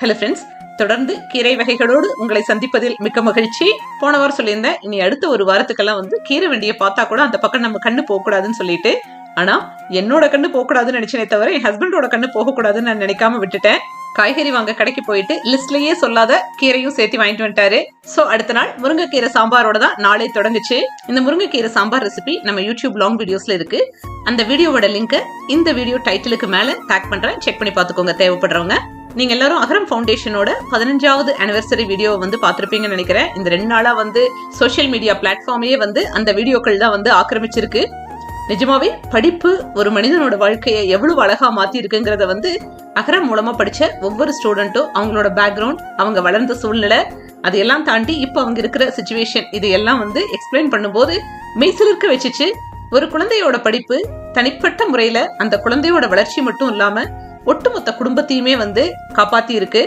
Hello friends, தொடர்ந்து கீரை வகைகளோடு உங்களை சந்திப்பதில் மிக்க மகிழ்ச்சி. போன வாரம் சொல்லியிருந்தேன், இனி அடுத்த ஒரு வாரத்துக்கெல்லாம் கீரை வண்டியை பார்த்தா கூட அந்த பக்கம் நம்ம கண்ணு போகக்கூடாதுன்னு சொல்லிட்டு. ஆனா என்னோட கண்ணு போகக்கூடாதுன்னு நினைச்சனே தவிர என் ஹஸ்பண்டோட கண்ணு போகக்கூடாதுன்னு நான் நினைக்காம விட்டுட்டேன். காய்கறி வாங்க கடைக்கு போயிட்டு லிஸ்ட்லயே சொல்லாத கீரையும் சேர்த்து வாங்கிட்டு வந்துட்டாரு. சோ அடுத்த நாள் முருங்கைக்கீரை சாம்பாரோட தான் நாளை தொடங்குச்சு. இந்த முருங்கைக்கீரை சாம்பார் ரெசிபி நம்ம யூடியூப் லாங் வீடியோஸ்ல இருக்கு. அந்த வீடியோவோட லிங்க் இந்த வீடியோ டைட்டிலுக்கு மேல டேக் பண்றேன், செக் பண்ணி பாத்துக்கோங்க தேவைப்படுறவங்க. நீங்க எல்லாரும் அகரம் ஃபவுண்டேஷனோட 15வது ஆனிவர்சரி வீடியோவை பார்த்திருப்பீங்கன்னு நினைக்கிறேன். இந்த 2 நாளா சோசியல் மீடியா பிளாட்ஃபார்மையே அந்த வீடியோக்கள் தான் ஆக்கிரமிச்சிருக்கு. நிஜமாவே படிப்பு ஒரு மனிதனோட வாழ்க்கையை எவ்வளவு அழகா மாத்தி இருக்குங்கிறத அகரம் மூலமா படிச்ச ஒவ்வொரு ஸ்டூடெண்ட்டும் அவங்களோட பேக்ரவுண்ட், அவங்க வளர்ந்த சூழ்நிலை, அதையெல்லாம் தாண்டி இப்ப அவங்க இருக்கிற சிச்சுவேஷன், இதையெல்லாம் எக்ஸ்பிளைன் பண்ணும்போது மெய்சிலிருக்க வச்சுச்சு. ஒரு குழந்தையோட படிப்பு தனிப்பட்ட முறையில அந்த குழந்தையோட வளர்ச்சி மட்டும் இல்லாம ஒட்டுமொத்த குடும்பத்தையுமே காப்பாத்தி இருக்கு.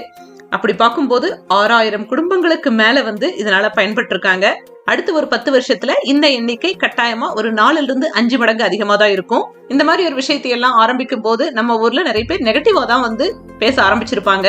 அப்படி பார்க்கும்போது 6000 குடும்பங்களுக்கு மேல இதனால பயன்பட்டு இருக்காங்க. அடுத்து ஒரு 10 வருஷத்துல இந்த எண்ணிக்கை கட்டாயமா ஒரு 4 இருந்து 5 மடங்கு அதிகமா தான் இருக்கும். இந்த மாதிரி ஒரு விஷயத்தை எல்லாம் ஆரம்பிக்கும் போது நம்ம ஊர்ல நிறைய பேர் நெகட்டிவா தான் பேச ஆரம்பிச்சிருப்பாங்க.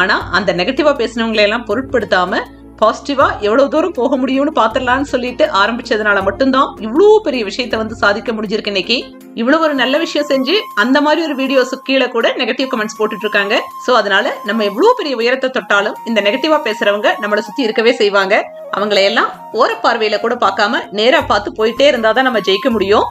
ஆனா அந்த நெகட்டிவா பேசினவங்களை எல்லாம் பொருட்படுத்தாம பாசிட்டிவா எவ்வளவு தூரம் போக முடியும்னு பாத்திரலாம்னு சொல்லிட்டு ஆரம்பிச்சதுனால மட்டும்தான் இவ்வளவு பெரிய விஷயத்த சாதிக்க முடிஞ்சிருக்கு. இன்னைக்கு இவ்வளவு ஒரு நல்ல விஷயம் செஞ்சு அந்த மாதிரி ஒரு வீடியோஸ் கீழே கூட நெகட்டிவ் கமெண்ட்ஸ் போட்டுட்டு இருக்காங்க. சோ அதனால நம்ம எவ்வளவு பெரிய உயரத்தை தொட்டாலும் இந்த நெகட்டிவா பேசுறவங்க நம்மளை சுத்தி இருக்கவே செய்வாங்க. அவங்களை எல்லாம் ஓர பார்வையில கூட பார்க்காம நேரா பார்த்து போயிட்டே இருந்தாதான் நம்ம ஜெயிக்க முடியும்.